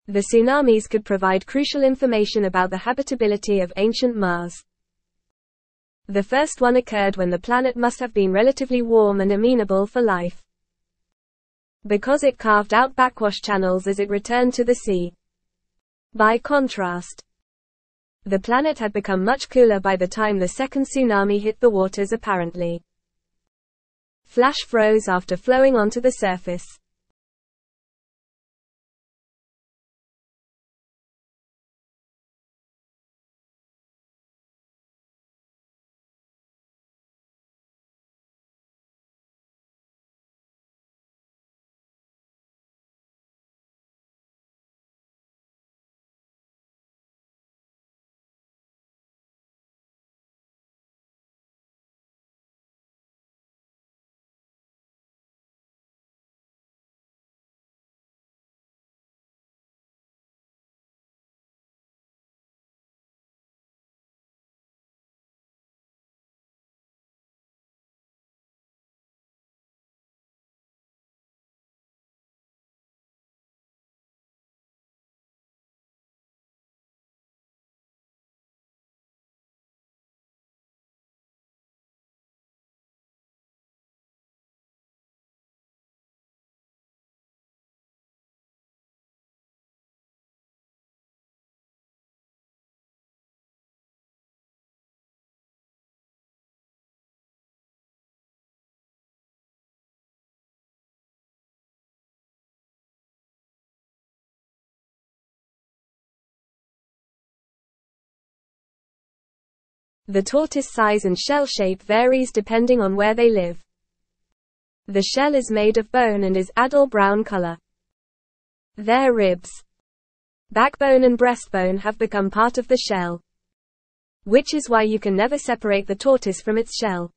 The tsunamis could provide crucial information about the habitability of ancient Mars. The first one occurred when the planet must have been relatively warm and amenable for life, because it carved out backwash channels as it returned to the sea. By contrast, the planet had become much cooler by the time the second tsunami hit the waters apparently. Flash froze after flowing onto the surface. The tortoise size and shell shape varies depending on where they live. The shell is made of bone and is adult brown color. Their ribs, backbone and breastbone have become part of the shell, which is why you can never separate the tortoise from its shell.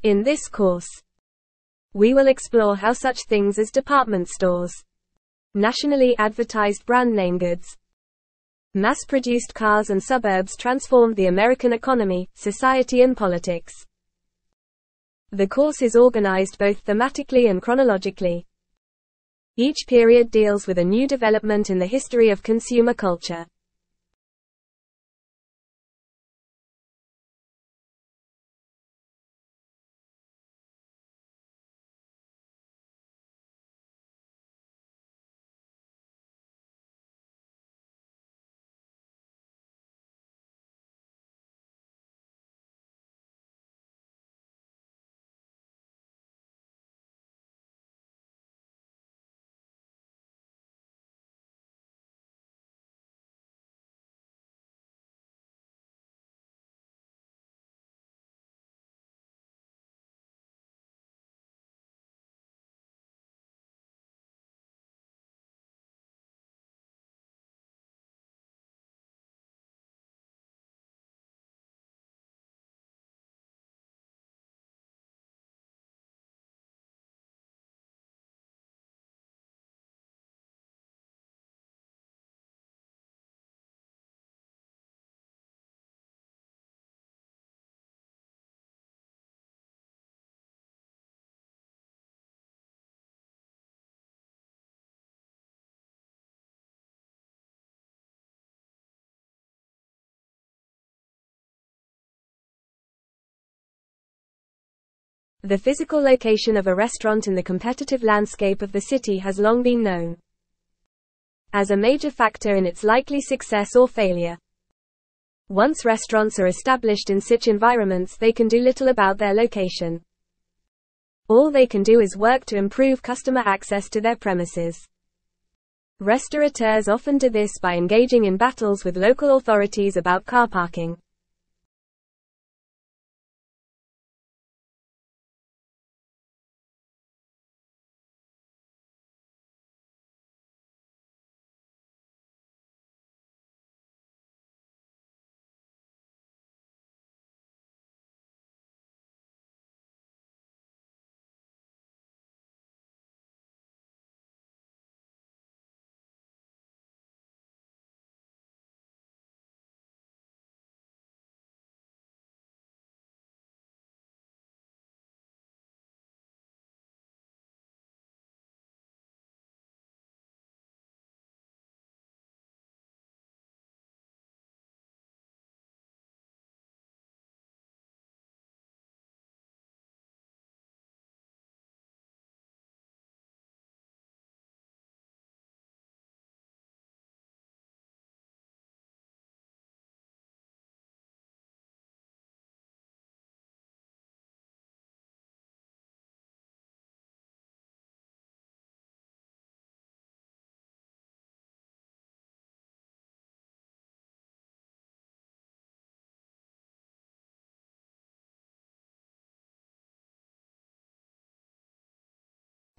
In this course, we will explore how such things as department stores, nationally advertised brand name goods, mass-produced cars and suburbs transformed the American economy, society and politics. The course is organized both thematically and chronologically. Each period deals with a new development in the history of consumer culture. The physical location of a restaurant in the competitive landscape of the city has long been known as a major factor in its likely success or failure. Once restaurants are established in such environments, they can do little about their location. All they can do is work to improve customer access to their premises. Restaurateurs often do this by engaging in battles with local authorities about car parking.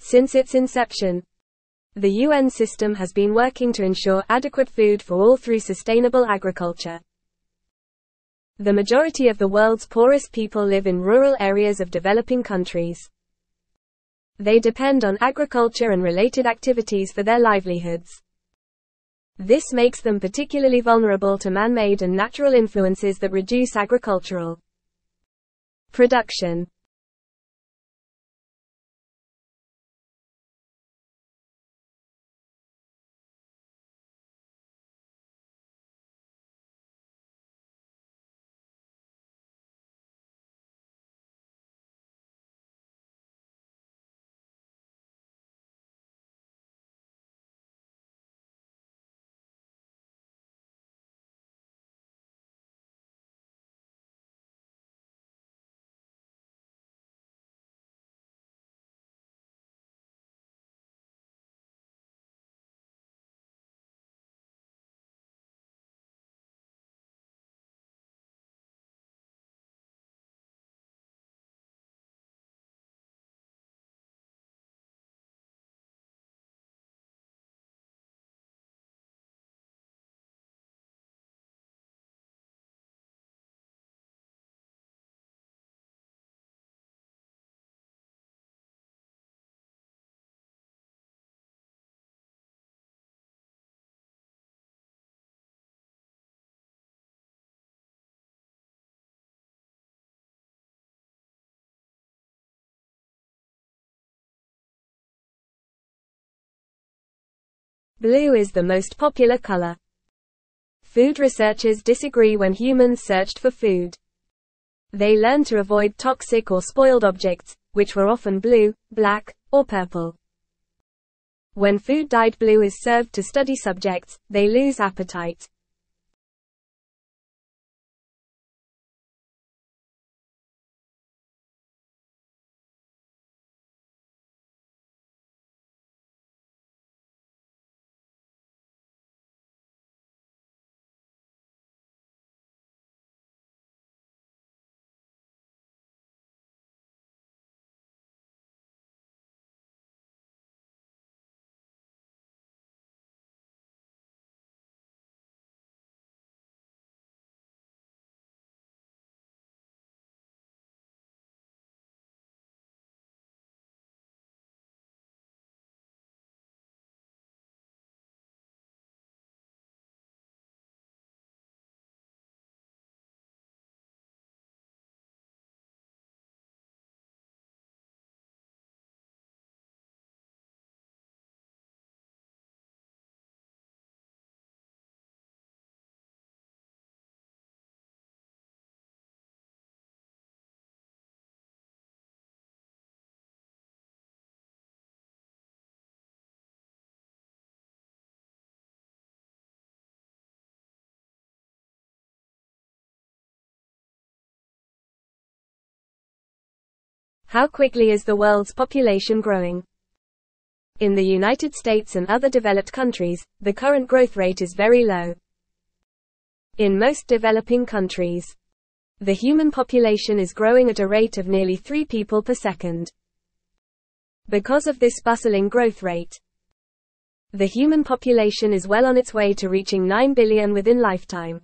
Since its inception, the UN system has been working to ensure adequate food for all through sustainable agriculture. The majority of the world's poorest people live in rural areas of developing countries. They depend on agriculture and related activities for their livelihoods. This makes them particularly vulnerable to man-made and natural influences that reduce agricultural production. Blue is the most popular color. Food researchers disagree when humans searched for food. They learned to avoid toxic or spoiled objects, which were often blue, black, or purple. When food dyed blue is served to study subjects, they lose appetite. How quickly is the world's population growing? In the United States and other developed countries, the current growth rate is very low. In most developing countries, the human population is growing at a rate of nearly 3 people per second. Because of this bustling growth rate, the human population is well on its way to reaching 9 billion within lifetime.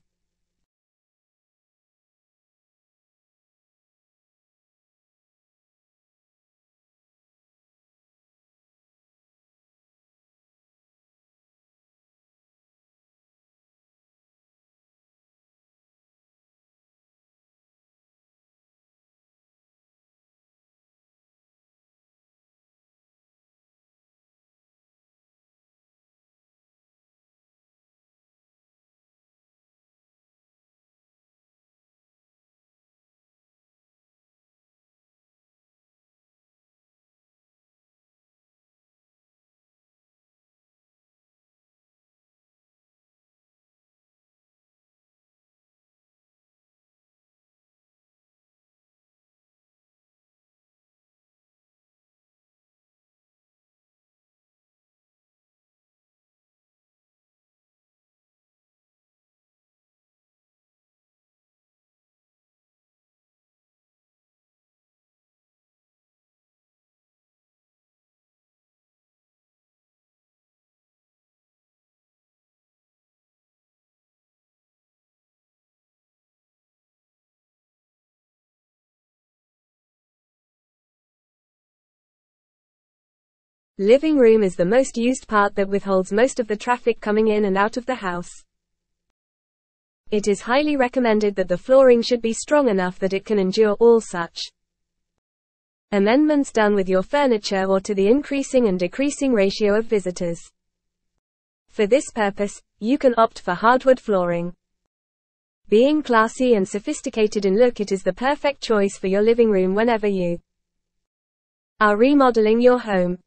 Living room is the most used part that withholds most of the traffic coming in and out of the house. It is highly recommended that the flooring should be strong enough that it can endure all such amendments done with your furniture or to the increasing and decreasing ratio of visitors. For this purpose, you can opt for hardwood flooring. Being classy and sophisticated in look, it is the perfect choice for your living room whenever you are remodeling your home.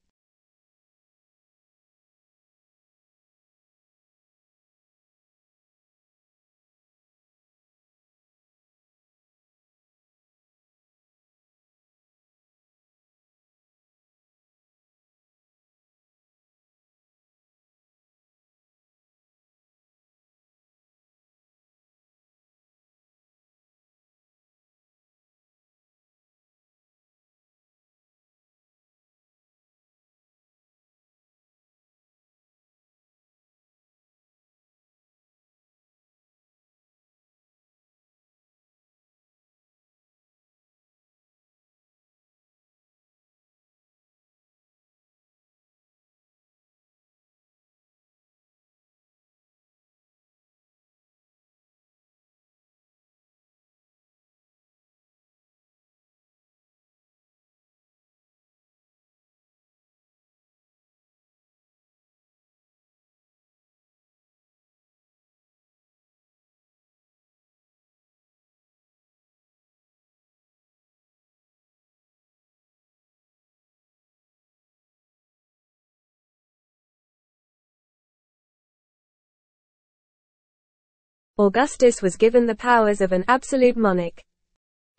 Augustus was given the powers of an absolute monarch,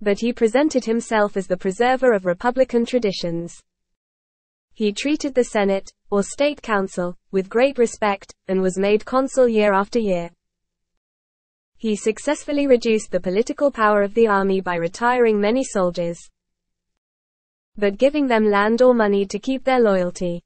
but he presented himself as the preserver of republican traditions. He treated the Senate, or State Council, with great respect, and was made consul year after year. He successfully reduced the political power of the army by retiring many soldiers, but giving them land or money to keep their loyalty.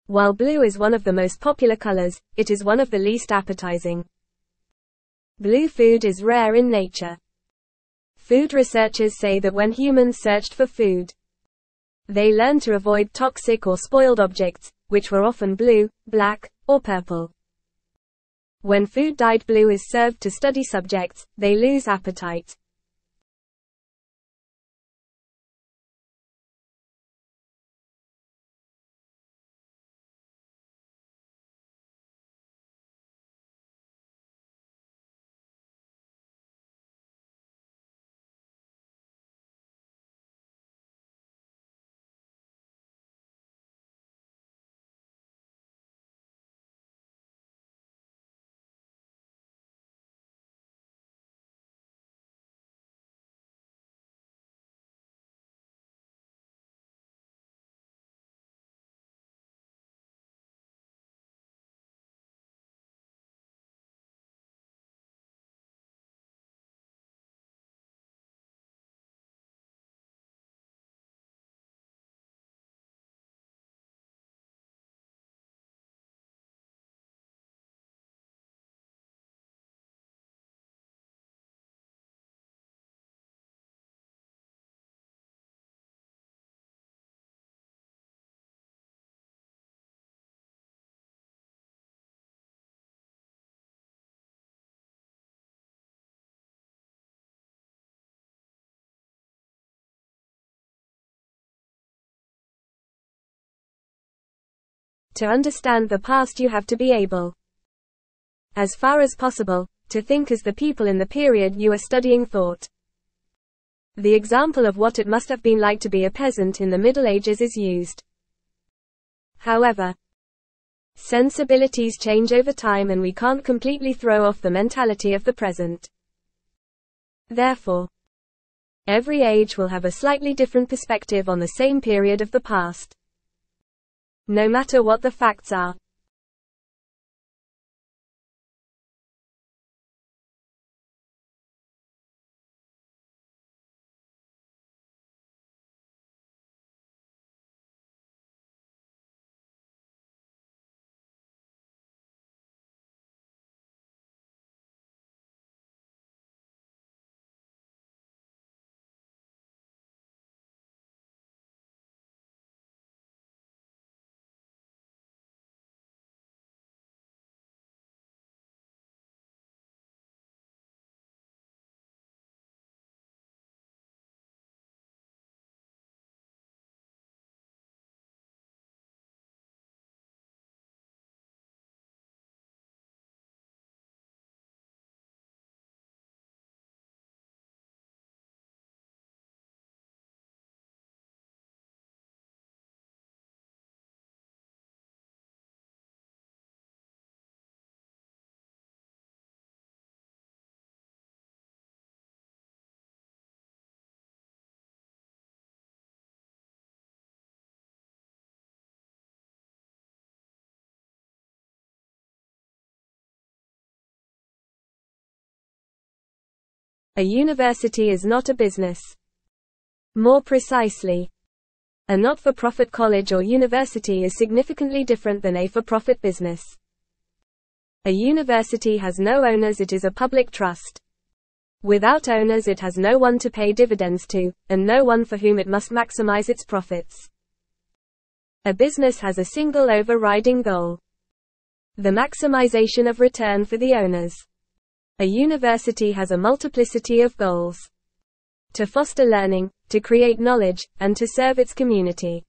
While blue is one of the most popular colors, it is one of the least appetizing. Blue food is rare in nature. Food researchers say that when humans searched for food, they learned to avoid toxic or spoiled objects, which were often blue, black, or purple. When food dyed blue is served to study subjects, they lose appetite. To understand the past, you have to be able, as far as possible, to think as the people in the period you are studying thought. The example of what it must have been like to be a peasant in the Middle Ages is used. However, sensibilities change over time and we can't completely throw off the mentality of the present. Therefore, every age will have a slightly different perspective on the same period of the past, no matter what the facts are. A university is not a business. More precisely, a not-for-profit college or university is significantly different than a for-profit business. A university has no owners, it is a public trust. Without owners, it has no one to pay dividends to, and no one for whom it must maximize its profits. A business has a single overriding goal: the maximization of return for the owners. A university has a multiplicity of goals: to foster learning, to create knowledge, and to serve its community.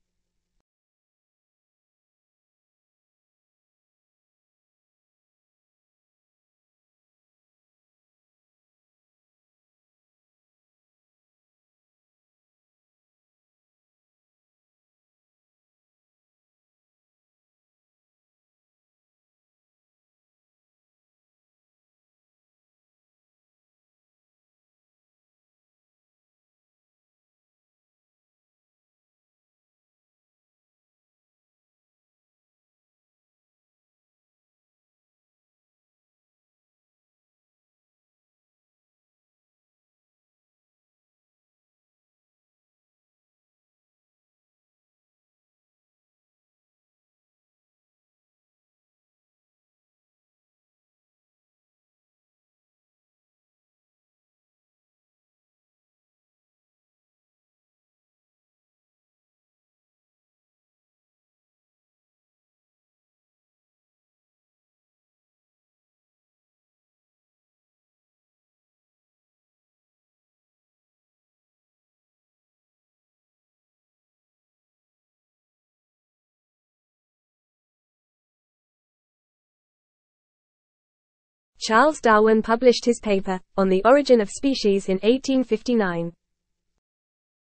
Charles Darwin published his paper, On the Origin of Species in 1859.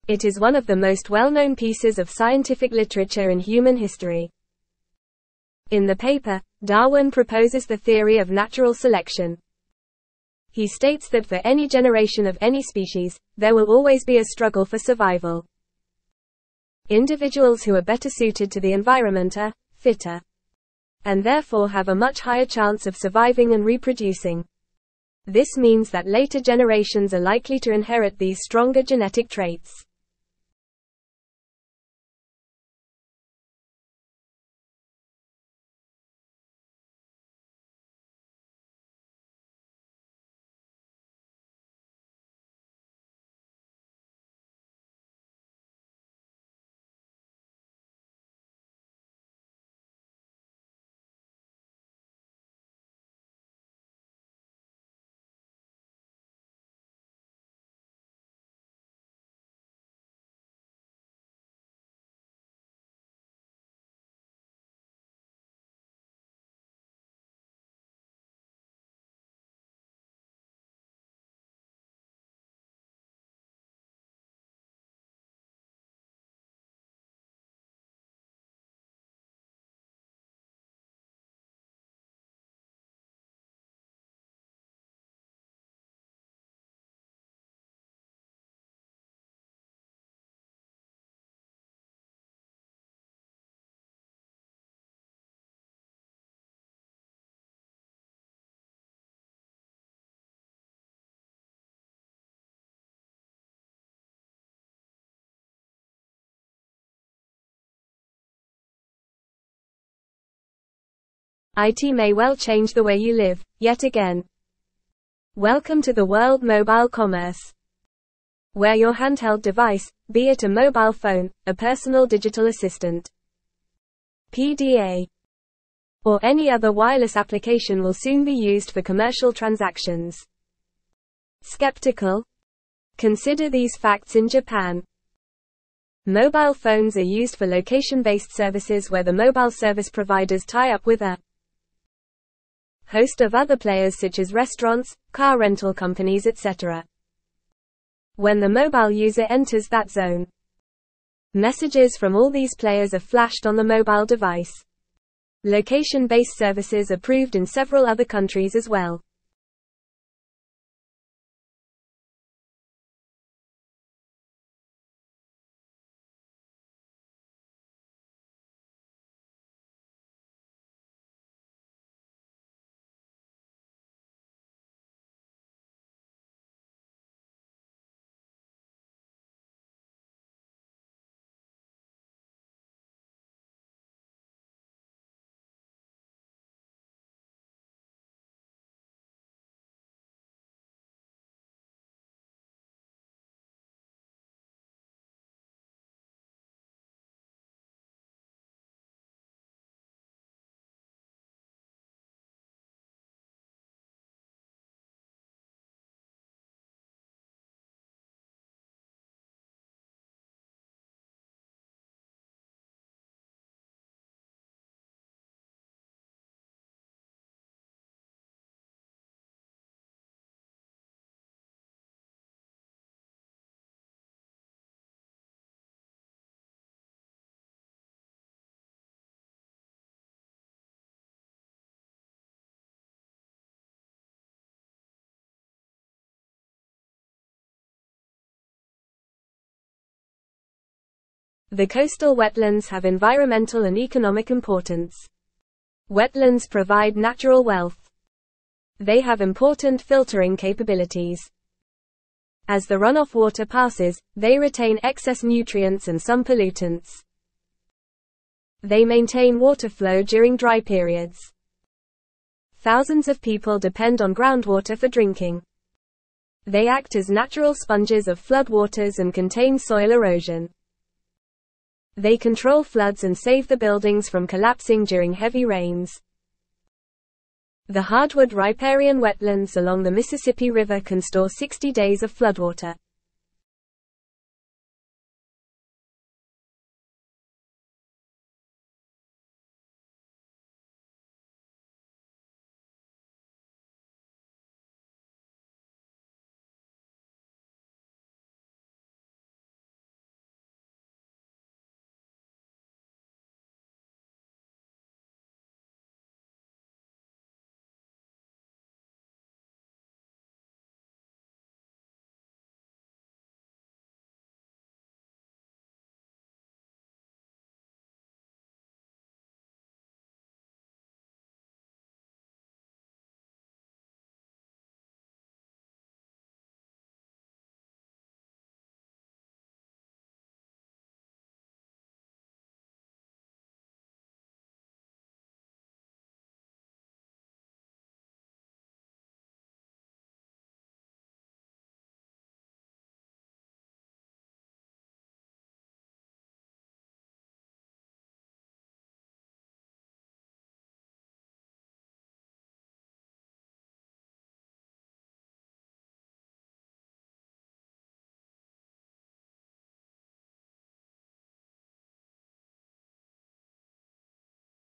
It is one of the most well-known pieces of scientific literature in human history. In the paper, Darwin proposes the theory of natural selection. He states that for any generation of any species, there will always be a struggle for survival. Individuals who are better suited to the environment are fitter, and therefore have a much higher chance of surviving and reproducing. This means that later generations are likely to inherit these stronger genetic traits. IT may well change the way you live, yet again. Welcome to the world mobile commerce, where your handheld device, be it a mobile phone, a personal digital assistant, PDA, or any other wireless application will soon be used for commercial transactions. Skeptical? Consider these facts in Japan. Mobile phones are used for location-based services where the mobile service providers tie up with a host of other players such as restaurants, car rental companies, etc. When the mobile user enters that zone, messages from all these players are flashed on the mobile device. Location-based services are approved in several other countries as well. The coastal wetlands have environmental and economic importance. Wetlands provide natural wealth. They have important filtering capabilities. As the runoff water passes, they retain excess nutrients and some pollutants. They maintain water flow during dry periods. Thousands of people depend on groundwater for drinking. They act as natural sponges of floodwaters and contain soil erosion. They control floods and save the buildings from collapsing during heavy rains. The hardwood riparian wetlands along the Mississippi River can store 60 days of floodwater.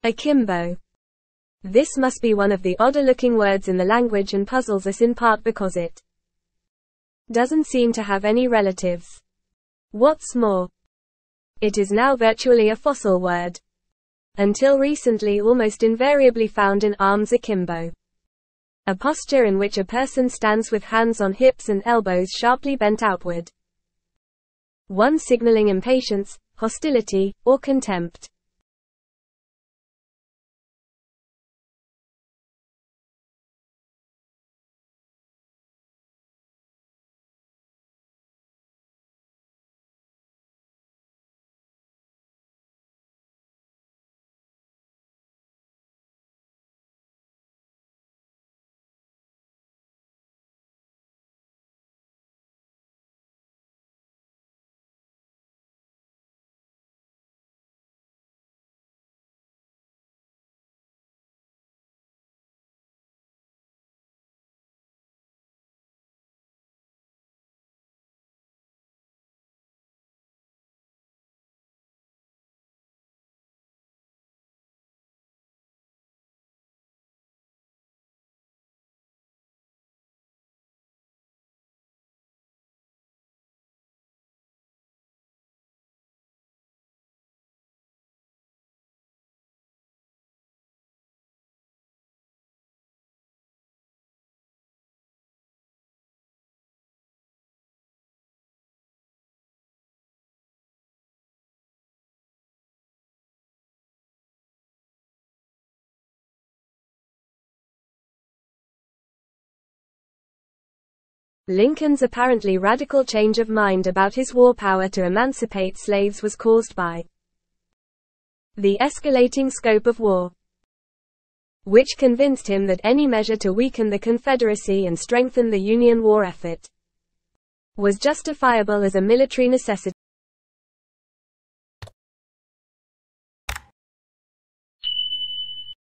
Akimbo. This must be one of the odder-looking words in the language and puzzles us in part because it doesn't seem to have any relatives. What's more, it is now virtually a fossil word. Until recently almost invariably found in arms akimbo, a posture in which a person stands with hands on hips and elbows sharply bent outward. One signaling impatience, hostility, or contempt. Lincoln's apparently radical change of mind about his war power to emancipate slaves was caused by the escalating scope of war, which convinced him that any measure to weaken the Confederacy and strengthen the Union war effort was justifiable as a military necessity.